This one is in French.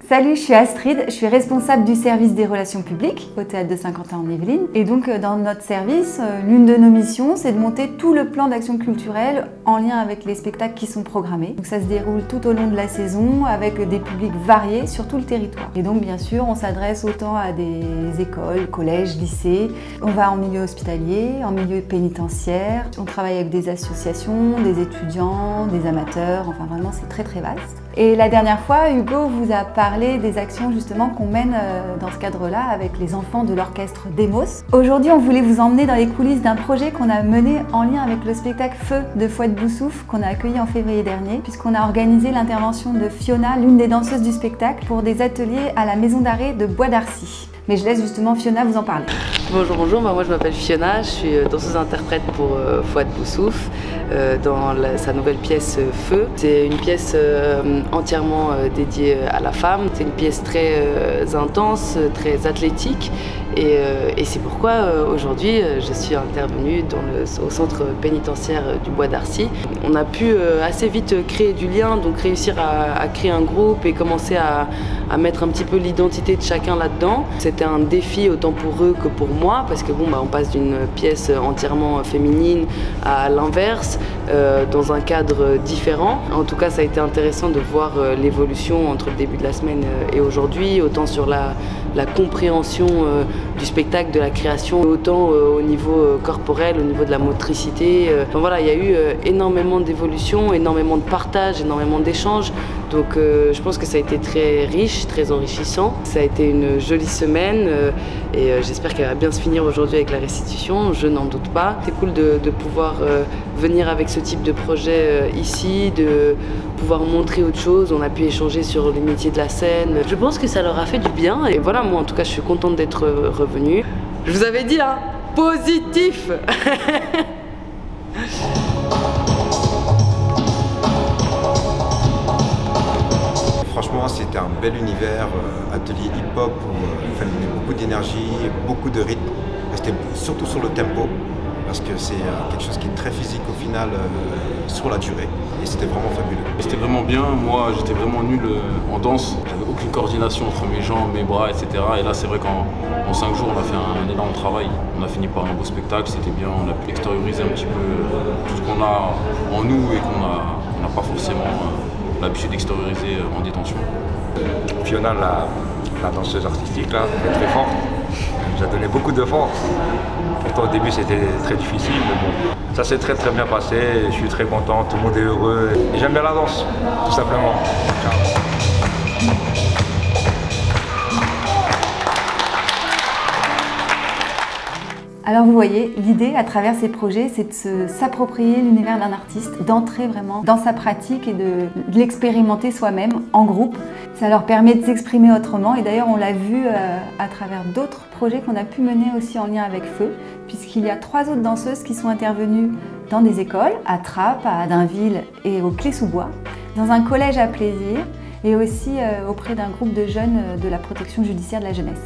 Salut, je suis Astrid, je suis responsable du service des relations publiques au Théâtre de Saint-Quentin-en-Yvelines. Et donc dans notre service, l'une de nos missions, c'est de monter tout le plan d'action culturelle en lien avec les spectacles qui sont programmés. Donc ça se déroule tout au long de la saison avec des publics variés sur tout le territoire. Et donc bien sûr, on s'adresse autant à des écoles, collèges, lycées. On va en milieu hospitalier, en milieu pénitentiaire. On travaille avec des associations, des étudiants, des amateurs. Enfin vraiment, c'est très très vaste. Et la dernière fois, Hugo vous a parlé des actions justement qu'on mène dans ce cadre-là avec les enfants de l'orchestre Demos. Aujourd'hui, on voulait vous emmener dans les coulisses d'un projet qu'on a mené en lien avec le spectacle Feu de Fouad Boussouf qu'on a accueilli en février dernier, puisqu'on a organisé l'intervention de Fiona, l'une des danseuses du spectacle, pour des ateliers à la maison d'arrêt de Bois d'Arcy. Mais je laisse justement Fiona vous en parler. Bonjour, moi je m'appelle Fiona, je suis danseuse-interprète pour Fouad Boussouf dans sa nouvelle pièce Feu. C'est une pièce entièrement dédiée à la femme, c'est une pièce très intense, très athlétique et c'est pourquoi aujourd'hui je suis intervenue au centre pénitentiaire du Bois d'Arcy. On a pu assez vite créer du lien, donc réussir à créer un groupe et commencer à mettre un petit peu l'identité de chacun là-dedans. C'était un défi autant pour eux que pour moi, parce que on passe d'une pièce entièrement féminine à l'inverse, dans un cadre différent. En tout cas, ça a été intéressant de voir l'évolution entre le début de la semaine et aujourd'hui, autant sur la compréhension du spectacle, de la création, autant au niveau corporel, au niveau de la motricité. Enfin, voilà, il y a eu énormément d'évolution, énormément de partage, énormément d'échanges. Donc je pense que ça a été très riche, très enrichissant. Ça a été une jolie semaine et j'espère qu'elle va bien se finir aujourd'hui avec la restitution, je n'en doute pas. C'est cool de pouvoir venir avec ce type de projet ici, de pouvoir montrer autre chose. On a pu échanger sur les métiers de la scène. Je pense que ça leur a fait du bien et voilà, moi en tout cas je suis contente d'être revenue. Je vous avais dit, hein, positif. Franchement, c'était un bel univers, atelier hip-hop où il fallait beaucoup d'énergie, beaucoup de rythme. C'était surtout sur le tempo, parce que c'est quelque chose qui est très physique au final sur la durée. Et c'était vraiment fabuleux. C'était vraiment bien. Moi, j'étais vraiment nul en danse. J'avais aucune coordination entre mes jambes, mes bras, etc. Et là, c'est vrai qu'en 5 jours, on a fait un énorme travail. On a fini par un beau spectacle, c'était bien. On a pu extérioriser un petit peu tout ce qu'on a en nous et qu'on n'a pas forcément l'habitude d'extérioriser en détention. Fiona, la danseuse artistique, là, elle est très forte. Elle nous a donné beaucoup de force. Pourtant au début c'était très difficile, mais bon, ça s'est très bien passé. Je suis très content, tout le monde est heureux. Et j'aime bien la danse, tout simplement. Alors vous voyez, l'idée à travers ces projets, c'est de s'approprier l'univers d'un artiste, d'entrer vraiment dans sa pratique et de l'expérimenter soi-même en groupe. Ça leur permet de s'exprimer autrement et d'ailleurs on l'a vu à travers d'autres projets qu'on a pu mener aussi en lien avec Feu, puisqu'il y a 3 autres danseuses qui sont intervenues dans des écoles, à Trappes, à Dainville et au Clé-sous-Bois, dans un collège à Plaisir et aussi auprès d'un groupe de jeunes de la protection judiciaire de la jeunesse.